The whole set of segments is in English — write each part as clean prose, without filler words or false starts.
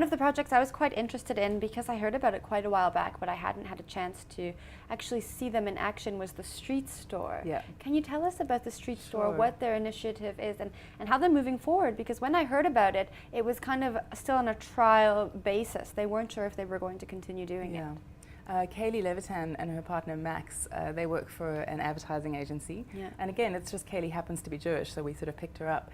one of the projects I was quite interested in, because I heard about it quite a while back, but I hadn't had a chance to actually see them in action, was the street store. Yeah. Can you tell us about the street store, Sure. what their initiative is, and how they're moving forward? Because when I heard about it, it was kind of still on a trial basis. They weren't sure if they were going to continue doing it. Kaylee Levitan and her partner Max, they work for an advertising agency. Yeah. And again, it's just Kaylee happens to be Jewish, so we sort of picked her up.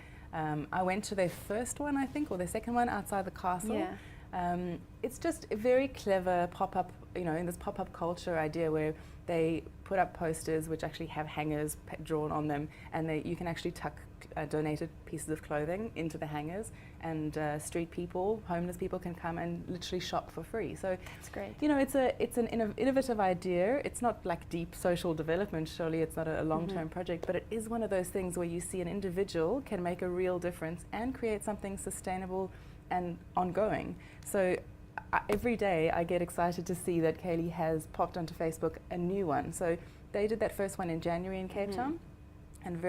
I went to their first one, I think, or their second one outside the castle. Yeah. It's just a very clever pop-up, in this pop-up culture idea where they put up posters which actually have hangers drawn on them, and you can actually tuck donated pieces of clothing into the hangers, and street people, homeless people can come and literally shop for free. So that's great. It's an innovative idea. It's not like deep social development, surely it's not a long-term project, but it is one of those things where you see an individual can make a real difference and create something sustainable and ongoing. So every day I get excited to see that Kaylee has popped onto Facebook a new one. So they did that first one in January in Cape Town, and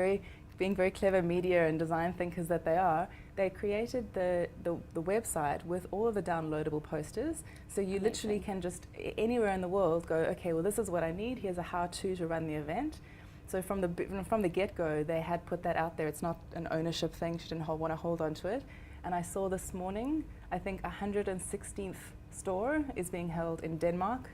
being very clever media and design thinkers that they are, they created the website with all of the downloadable posters. So you literally can just anywhere in the world go, okay, well, this is what I need. Here's a how-to to run the event. So from the get-go, they had put that out there. It's not an ownership thing. She didn't want to hold on to it. And I saw this morning, I think 116th store is being held in Denmark.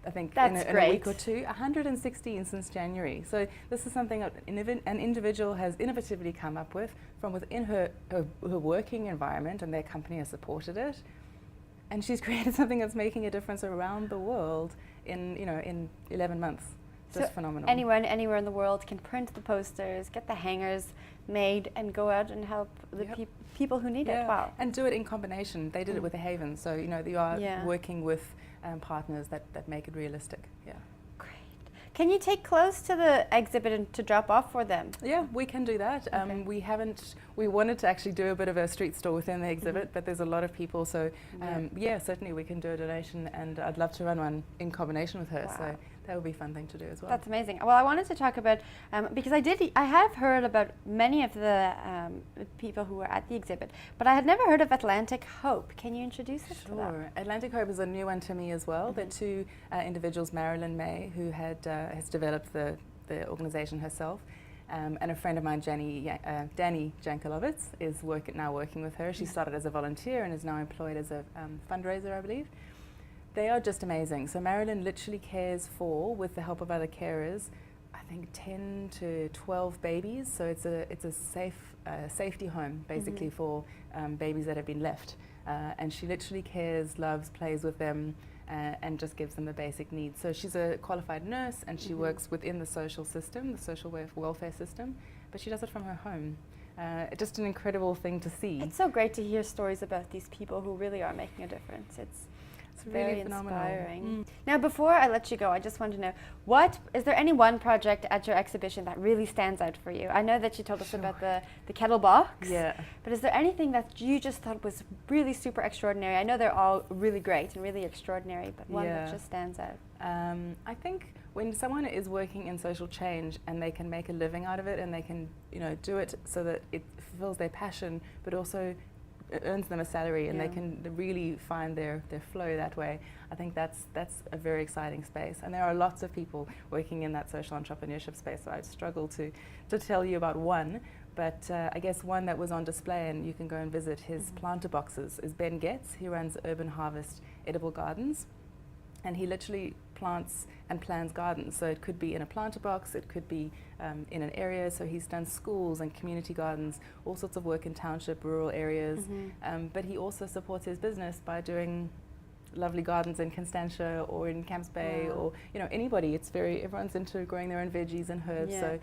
I think in a week or two, 116 since January. So this is something that an individual has innovatively come up with from within her working environment, and their company has supported it. And she's created something that's making a difference around the world in 11 months. Just phenomenal. Anyone, anywhere in the world can print the posters, get the hangers made, and go out and help the people who need it. Wow. And do it in combination. They did it with the Haven, so you are working with partners that make it realistic. Yeah. Great. Can you take clothes to the exhibit and to drop off for them? Yeah, we can do that. We wanted to actually do a bit of a street store within the exhibit, but there's a lot of people, so certainly we can do a donation, and I'd love to run one in combination with her. Wow. So that would be a fun thing to do as well. That's amazing. Well, I wanted to talk about, because I have heard about many of the people who were at the exhibit, but I had never heard of Atlantic Hope. Can you introduce us to that? Sure. Atlantic Hope is a new one to me as well. They're two individuals, Marilyn May, who has developed the organization herself, and a friend of mine, Danny Jankelovitz, is now working with her. She started as a volunteer and is now employed as a fundraiser, I believe. They are just amazing. So Marilyn literally cares for, with the help of other carers, I think 10 to 12 babies. So it's a safety home basically for babies that have been left. And she literally cares, loves, plays with them, and just gives them the basic needs. So she's a qualified nurse, and she works within the social system, the social welfare system, but she does it from her home. Just an incredible thing to see. It's so great to hear stories about these people who really are making a difference. It's very really phenomenal. inspiring. Now, before I let you go, I just want to know, is there any one project at your exhibition that really stands out for you? I know that you told us about the kettle box, but is there anything that you just thought was really super extraordinary? I know they're all really great and really extraordinary, but one that just stands out. I think when someone is working in social change and they can make a living out of it, and they can do it so that it fulfills their passion, but also earns them a salary, and they can really find their flow that way. I think that's a very exciting space, and there are lots of people working in that social entrepreneurship space, so I'd struggle to tell you about one, but I guess one that was on display, and you can go and visit his planter boxes, is Ben Getz. He runs Urban Harvest Edible Gardens, and he literally plants and plans gardens. So it could be in a planter box, it could be in an area. So he's done schools and community gardens, all sorts of work in township, rural areas. But he also supports his business by doing lovely gardens in Constantia or in Camps Bay, or anybody. Everyone's into growing their own veggies and herbs. So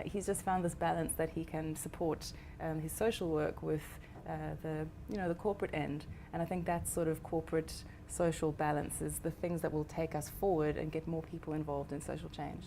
he's just found this balance that he can support his social work with the corporate end. And I think that sort of corporate social balance is the things that will take us forward and get more people involved in social change.